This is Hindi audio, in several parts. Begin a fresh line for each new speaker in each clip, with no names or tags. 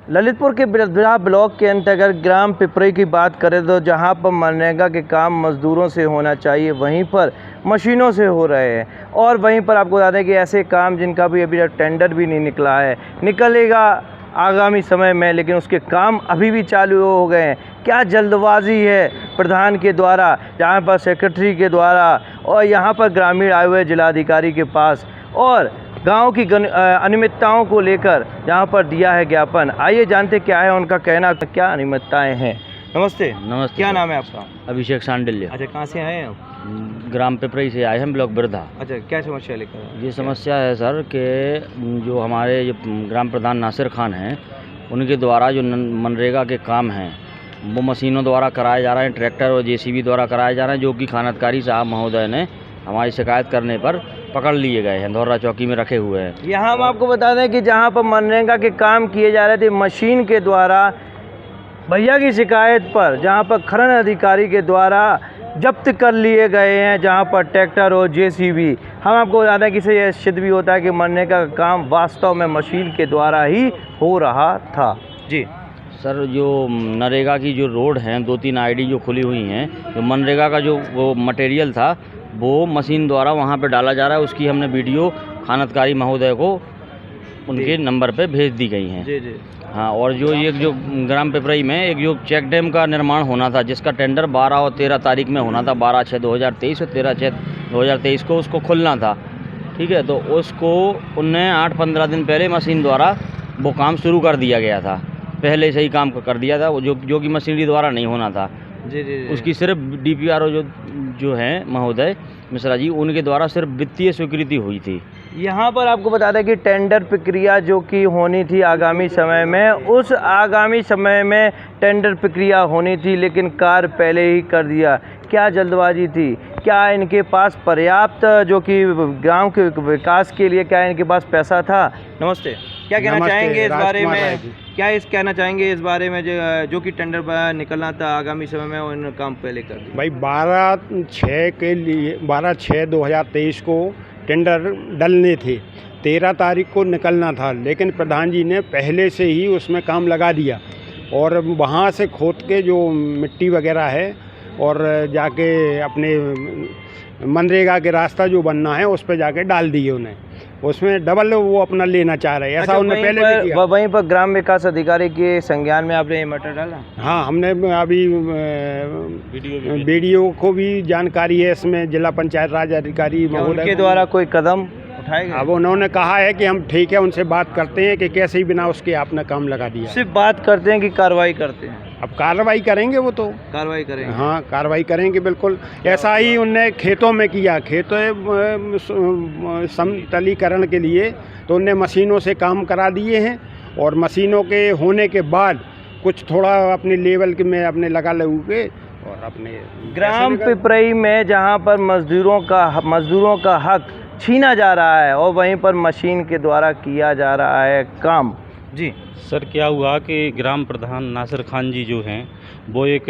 ललितपुर के बिरधा ब्लॉक के अंतर्गत ग्राम पिपरई की बात करें तो जहां पर मनरेगा के काम मजदूरों से होना चाहिए वहीं पर मशीनों से हो रहे हैं। और वहीं पर आपको बता दें कि ऐसे काम जिनका भी अभी तक टेंडर भी नहीं निकला है, निकलेगा आगामी समय में, लेकिन उसके काम अभी भी चालू हो गए हैं। क्या जल्दबाजी है प्रधान के द्वारा, जहाँ पर सेक्रेटरी के द्वारा और यहाँ पर ग्रामीण आए हुए जिलाधिकारी के पास, और गांव की अनियमितताओं को लेकर जहां पर दिया है ज्ञापन। आइए जानते क्या है उनका कहना, क्या अनियमितताएं हैं। नमस्ते।
नमस्ते।
क्या नाम है आपका?
अभिषेक सांडिल्य।
अच्छा, कहाँ से आए हैं आप?
ग्राम पिपरई से आए हैं, ब्लॉक बिरधा।
अच्छा, क्या समस्या लेकर आए?
ये समस्या है सर कि जो हमारे जो ग्राम प्रधान नासिर खान हैं, उनके द्वारा जो मनरेगा के काम हैं वो मशीनों द्वारा कराए जा रहे हैं, ट्रैक्टर और जेसीबी द्वारा कराए जा रहे हैं, जो कि खानतकारी साहब महोदय ने हमारी शिकायत करने पर पकड़ लिए गए हैं, धौरा चौकी में रखे हुए हैं।
यहाँ हम आपको बता दें कि जहाँ पर मनरेगा के काम किए जा रहे थे मशीन के द्वारा, भैया की शिकायत पर जहाँ पर खनन अधिकारी के द्वारा जब्त कर लिए गए हैं, जहाँ पर ट्रैक्टर और जेसीबी। हम आपको बता दें कि इससे यह सिद्ध भी होता है कि मनरेगा का काम वास्तव में मशीन के द्वारा ही हो रहा था। जी
सर, जो नरेगा की जो रोड हैं, 2-3 आईडी जो खुली हुई हैं, जो मनरेगा का जो वो मटेरियल था वो मशीन द्वारा वहाँ पे डाला जा रहा है। उसकी हमने वीडियो खानतकारी महोदय को उनके नंबर पे भेज दी गई हैं।
जी जी।
हाँ, और जो एक जो ग्राम पिपरई में एक जो चेक डैम का निर्माण होना था, जिसका टेंडर 12 और 13 तारीख में होना था, 12/6/2023 और 13/6/2023 को उसको खुलना था। ठीक है, तो उसको उनने 8-15 दिन पहले मशीन द्वारा वो काम शुरू कर दिया गया था, पहले से ही काम कर दिया था, वो जो कि मशीनरी द्वारा नहीं होना था।
जी जी जी।
उसकी सिर्फ डीपीआरओ जो हैं महोदय मिश्रा जी, उनके द्वारा सिर्फ वित्तीय स्वीकृति हुई थी।
यहाँ पर आपको बता दें कि टेंडर प्रक्रिया जो कि होनी थी आगामी समय में, उस आगामी समय में टेंडर प्रक्रिया होनी थी, लेकिन कार्य पहले ही कर दिया। क्या जल्दबाजी थी? क्या इनके पास पर्याप्त जो कि गांव के विकास के लिए क्या इनके पास पैसा था? नमस्ते। क्या कहना चाहेंगे इस बारे में? कहना चाहेंगे इस बारे में जो कि टेंडर निकलना था आगामी समय में, उन काम पहले कर दिया?
भाई 12/6 के लिए 12/6/2023 को टेंडर डलने थे, 13 तारीख को निकलना था, लेकिन प्रधान जी ने पहले से ही उसमें काम लगा दिया और वहाँ से खोद के जो मिट्टी वगैरह है और जाके अपने मनरेगा के रास्ता जो बनना है उस पर जाके डाल दिए उन्हें, उसमें डबल वो अपना लेना चाह रहे हैं। ऐसा उन्होंने पहले भी किया।
वहीं पर ग्राम विकास अधिकारी के संज्ञान में आपने ये मैटर डाला?
हाँ, हमने अभी वीडियो को भी जानकारी है इसमें, जिला पंचायत राज अधिकारी महोदय
के द्वारा कोई कदम उठाए गए?
अब उन्होंने कहा है कि हम ठीक है, उनसे बात करते हैं कि कैसे ही बिना उसके आपने काम लगा दिया।
सिर्फ बात करते हैं कि कार्रवाई करते हैं?
अब कार्रवाई करेंगे, वो तो
कार्रवाई करेंगे।
हाँ, कार्रवाई करेंगे बिल्कुल। ऐसा ही उनने खेतों में किया, खेतों समतलीकरण के लिए तो उनने मशीनों से काम करा दिए हैं, और मशीनों के होने के बाद कुछ थोड़ा अपने लेवल के में अपने लगा के और अपने
ग्राम पिपरई में जहां पर मजदूरों का हक छीना जा रहा है और वहीं पर मशीन के द्वारा किया जा रहा है काम। जी
सर, क्या हुआ कि ग्राम प्रधान नासिर खान जी जो हैं वो एक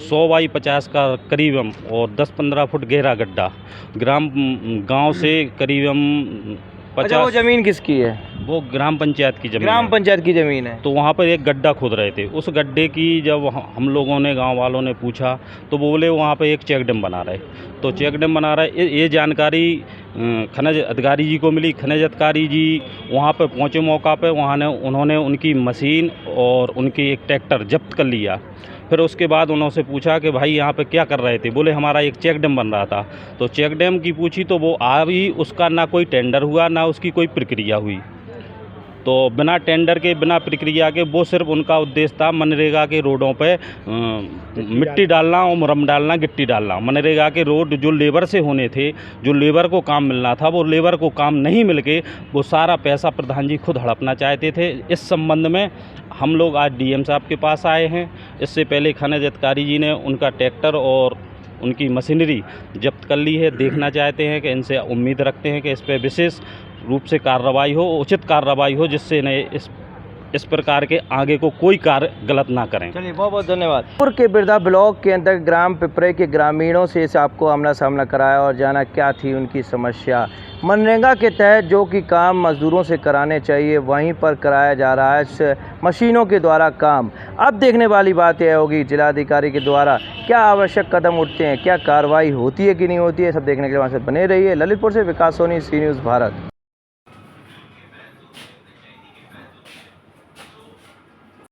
100x50 का करीबन और 10-15 फुट गहरा गड्ढा गांव से करीबन 50।
अच्छा, वो ज़मीन किसकी है?
वो ग्राम पंचायत की ज़मीन
ग्राम पंचायत की ज़मीन है।
तो वहाँ पर एक गड्ढा खोद रहे थे। उस गड्ढे की जब हम लोगों ने, गांव वालों ने पूछा तो बोले वहाँ पर एक चेक डैम बना रहे। तो चेक डैम बना रहे, ये जानकारी खनिज अधिकारी जी को मिली। खनिज अधिकारी जी वहाँ पर पहुँचे मौका पे, उन्होंने उनकी मशीन और उनकी एक ट्रैक्टर जब्त कर लिया। फिर उसके बाद उन्होंने पूछा कि भाई यहाँ पे क्या कर रहे थे? बोले हमारा एक चेक डैम बन रहा था। तो चेक डैम की पूछी तो वो अभी उसका ना कोई टेंडर हुआ, ना उसकी कोई प्रक्रिया हुई। तो बिना टेंडर के, बिना प्रक्रिया के, वो सिर्फ उनका उद्देश्य था मनरेगा के रोडों पे मिट्टी डालना और मुरम डालना, गिट्टी डालना। मनरेगा के रोड जो लेबर से होने थे, जो लेबर को काम मिलना था, वो लेबर को काम नहीं मिल के वो सारा पैसा प्रधान जी खुद हड़पना चाहते थे। इस संबंध में हम लोग आज डीएम साहब के पास आए हैं। इससे पहले खनिज अधिकारी जी ने उनका ट्रैक्टर और उनकी मशीनरी जब्त कर ली है। देखना चाहते हैं कि इनसे उम्मीद रखते हैं कि इस पर विशेष रूप से कार्रवाई हो, उचित कार्रवाई हो, जिससे इन्हें इस इस प्रकार के आगे को कोई कार्य गलत ना करें।
चलिए बहुत बहुत धन्यवाद। पुर के बिरधा ब्लॉक के अंदर ग्राम पिपरे के ग्रामीणों से इस आपको आमना सामना कराया और जाना क्या थी उनकी समस्या। मनरेगा के तहत जो कि काम मजदूरों से कराने चाहिए वहीं पर कराया जा रहा है मशीनों के द्वारा काम। अब देखने वाली बात यह होगी जिलाधिकारी के द्वारा क्या आवश्यक कदम उठते हैं, क्या कार्रवाई होती है कि नहीं होती है, सब देखने के लिए वहाँ से बने रहिए। ललितपुर से विकास सोनी, सी न्यूज़ भारत।